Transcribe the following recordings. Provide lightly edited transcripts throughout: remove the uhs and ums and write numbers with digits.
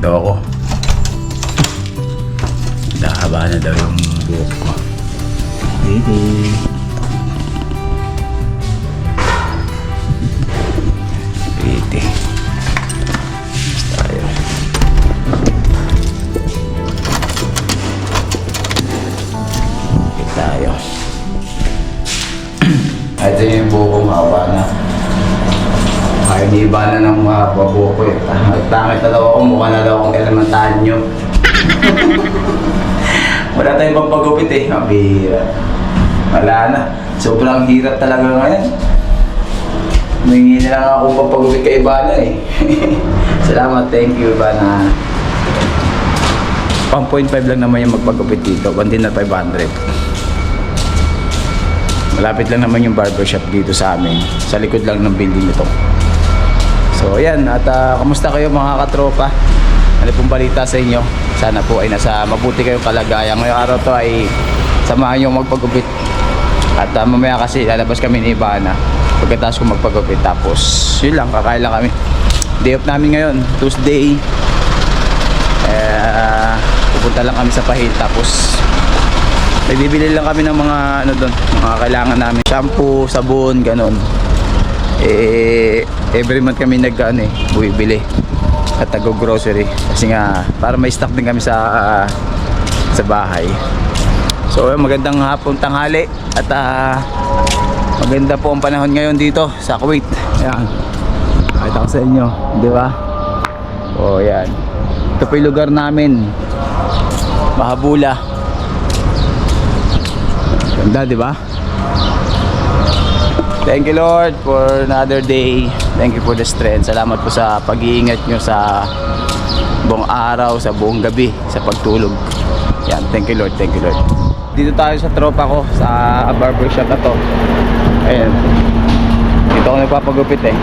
dito ako. Nakahaba na daw yung buhok ko. Baby. Baby. Tayo. Tayo. Ito yung buhok kong haba na. Ay, di ba na ng mga buhok ko eh. Tangit na daw ako, mukha na daw akong elementanyo. Wala tayong pampagupit eh. Mabira. Wala na. Sobrang hirap talaga ngayon. Humingi na lang ako pampagupit kay Ivana eh. Salamat, thank you Ivana. 1.5 lang naman yung magpagupit dito. 1 na 500. Malapit lang naman yung barbershop dito sa amin. Sa likod lang ng building nito. So ayan, at kamusta kayo mga katropa? Ano pong balita sa inyo? Sana po ay nasa mabuti kayong kalagayan. Ngayong araw to ay samahan nyo magpagupit. At mamaya kasi lalabas kami ni Ivana pagkatapos ko magpagupit. Tapos yun lang, kakain lang kami. Day off namin ngayon, Tuesday. Pupunta lang kami sa Pahil. Tapos may bibili lang kami ng mga ano doon, mga kailangan namin, shampoo, sabon, ganon. Every month kami bumibili at nag-grocery kasi nga para may stock din kami sa bahay. So magandang hapon, tanghali at maganda po ang panahon ngayon dito sa Kuwait. Ayan, nakita ko sa inyo, di ba? O yan, ito po yung lugar namin, Mahabula. Ganda, di ba? Thank you Lord for another day. Thank you for the strength. Salamat po sa pag-iingat nyo sa buong araw, sa buong gabi, sa pagtulog. Yan, thank you Lord, thank you Lord. Dito tayo sa tropa ko, sa barbershop na to. Ayan. Dito ako nagpapagupit eh.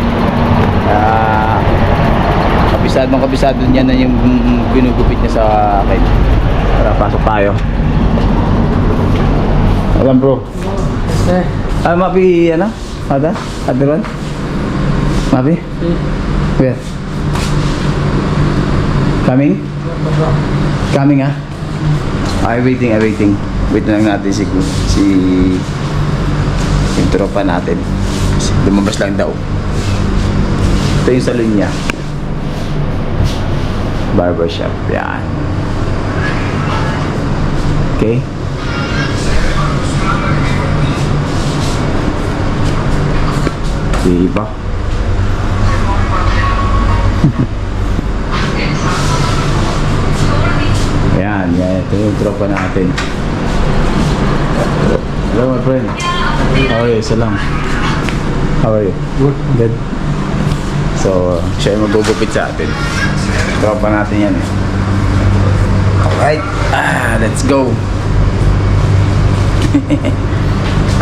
Kabisado niya na yung ginugupit niya sa akin. Tara, pasok tayo. Alam bro. Mapi ano? Ada? Other one? Mapi? Where? Coming? Coming ah? Waiting. Wait na lang natin si yung tropa natin. Lumabas lang daw. Ito yung salon niya. Barbershop. Yan. Okay? Diba? Ayan, ito yung tropa natin. Hello my friend. How are you? Salam. How are you? Good. So, siya yung magugupit sa atin. Tropa natin yan eh. Alright, let's go.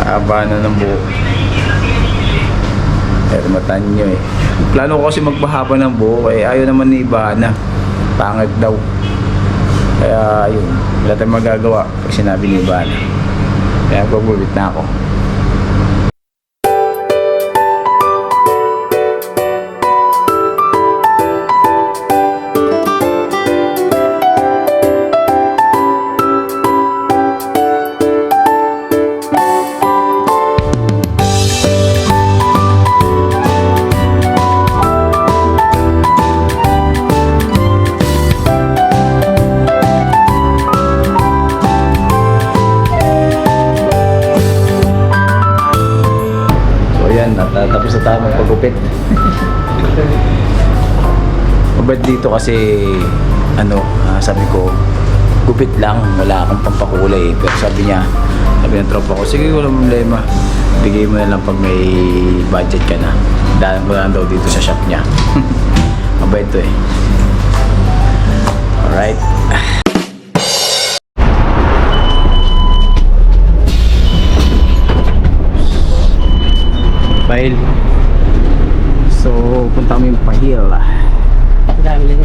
Haba na ng buhok. Matan nyo eh. Plano ko kasi magpahaba ng buhok eh. Ayaw naman ni Ivana. Pangit daw. Kaya yun, wala tayong magagawa pag sinabi ni Ivana. Kaya pagbulit na ako. Tapos na tayo magpagupit. Mabait dito kasi sabi ko gupit lang, wala akong pampakulay eh. Pero sabi ng tropa ko, sige walang problema, bigay mo na lang pag may budget ka na. Dahil ko lang daw dito sa shop niya. Mabait to eh. Alright. Pahil. So, punta kami yung Pahil. Dami lang.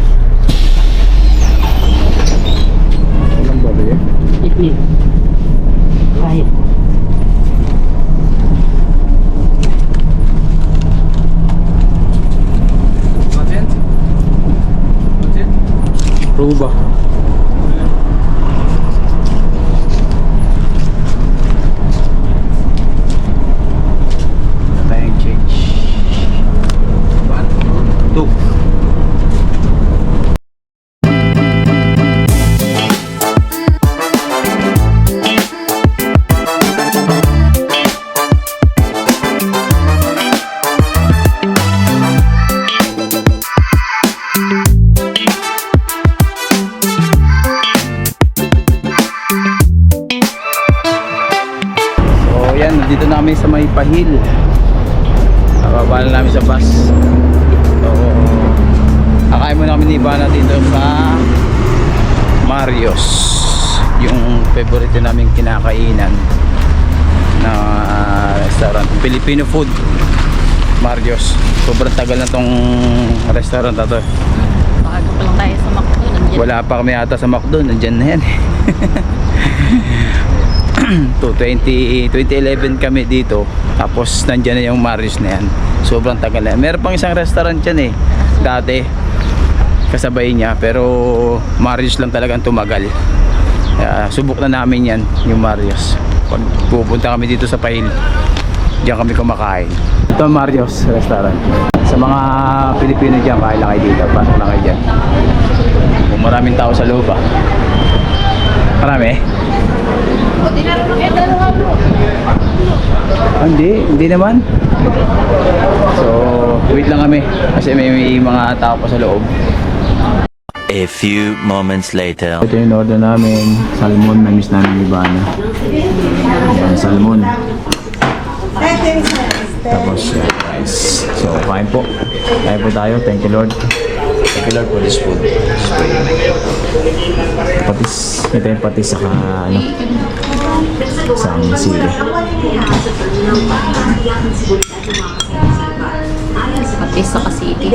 Ilang ba yun? Ikli. Kahit. Ruba. Tayong change. 1, 2. So yan, nandito na kami sa may Pahil. Bababa na namin sa bus. So kakain muna kami ni Ivana dito sa Marios, yung favorite naming kinakainan na restaurant, Filipino food. Marios, sobrang tagal na tong restaurant na to. Baka pa lang tayo sa McDo. Nandiyan. Wala pa kami ata sa McDo, nandyan na yan. 2011 kami dito, tapos nandyan na yung Marios na yan. Sobrang tagal na. Meron pang isang restaurant dyan dati kasabay niya, pero Marios lang talagang tumagal. Subok na namin yan, yung Marios. Pag pupunta kami dito sa Pahil, diyan kami kumakain. Ito ang Marios restaurant. Sa mga Pilipino dyan, kain lang kayo dito. Pasok lang kayo dyan. Kung maraming tao sa loob Marami? Hindi naman. So, wait lang kami kasi may mga tao pa sa loob. A few moments later. Ito yung order namin, salmon, na-miss namin ni Ivana. Yan, salmon. Tapos rice. So, kain po. Kain po tayo. Thank you Lord. Thank you Lord for this food. Patis. Ito yung patis saka isang sili. Pati sa kasiti.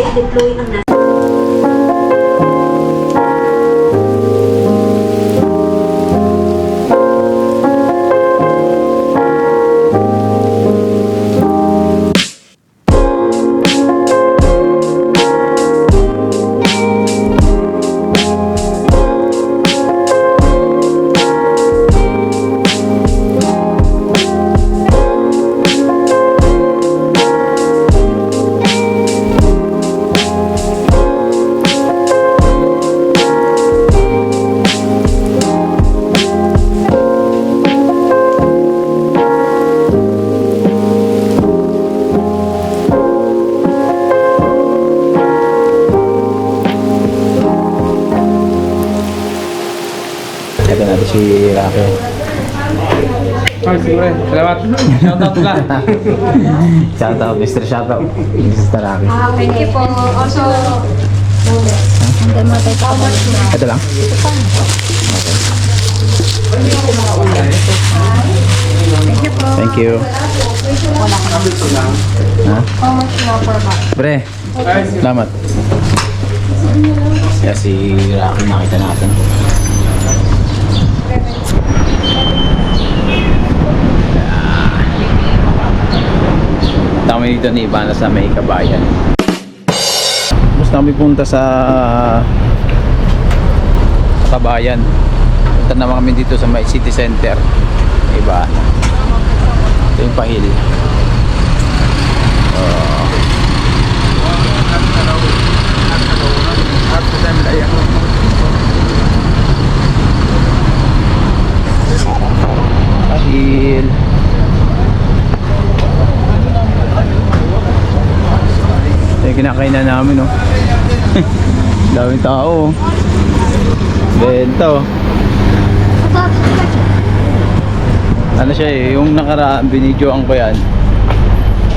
Ito natin si Raquel. Ay, siguro. Salamat. Shoutout lang. Shoutout, Mr. Shoutout. Mr. Raquel. Thank you po. Also, hanggang matay pa ako. Ito lang? Thank you. Ha? Pre, salamat. Kaya si Raquel nakita natin. Tama dito ni Ivana sa may Kabayan. Tapos kami punta sa Kabayan. Punta naman kami dito sa may city center. Ivana. Ito yung Pahil. Pahil. Ito yung kinakainan namin, no? Daming tao. Bento. Ano siya yung nakaraan binidyoan ko yan.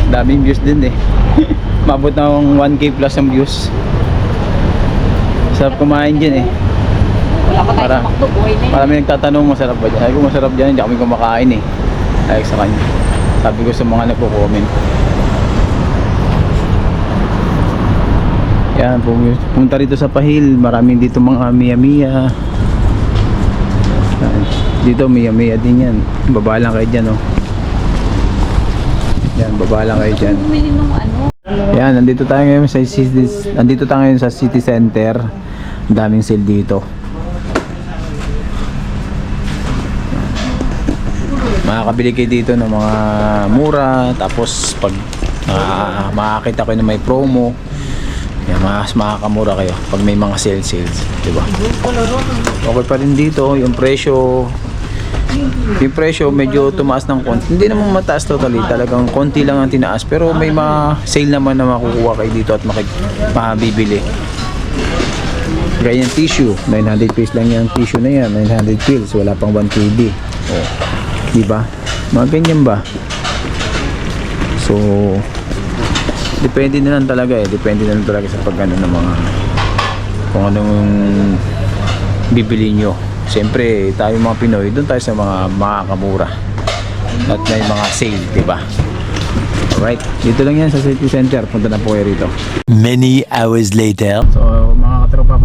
Daming views din Mabot ng 1K plus ang views. Sarap kumain dyan Wala pa tayo sa McDo. Buhay na yun. Marami nagtatanong masarap ba dyan. Sabi ko masarap dyan, hindi kami kumakain Ay sa kanya. Sabi ko sa mga nagko-comment. Yan, pumunta rito sa Pahil. Maraming dito mga Mia-Mia. Dito Mia-Mia din yan. Baba lang kayo dyan, Yan, baba lang kayo dyan. Bumili nung ano. Yan, nandito tayo ngayon sa city center. Ang daming sale dito. Makakabili kayo dito ng mga mura, tapos pag makakita kayo na may promo, yan, mas makakamura kayo pag may mga sales, di ba? Okay pa rin dito yung presyo. Yung presyo medyo tumaas ng konti. Hindi naman mataas totally, talagang konti lang ang tinaas, pero may mga sale naman na makukuha kayo dito at mabibili. Ganyan tissue, 900 pesos lang yung tissue na yan, 900 pills, wala pang 1 KB. Oh, di ba? Mga ganyan ba? So, depende na lang talaga depende na lang talaga sa pagano ng mga kung anong bibili nyo. Siyempre tayo mga Pinoy, doon tayo sa mga makakamura at may mga sale, diba? Alright, dito lang yan sa city center, punta na po kayo rito. Many hours later. So mga katropa,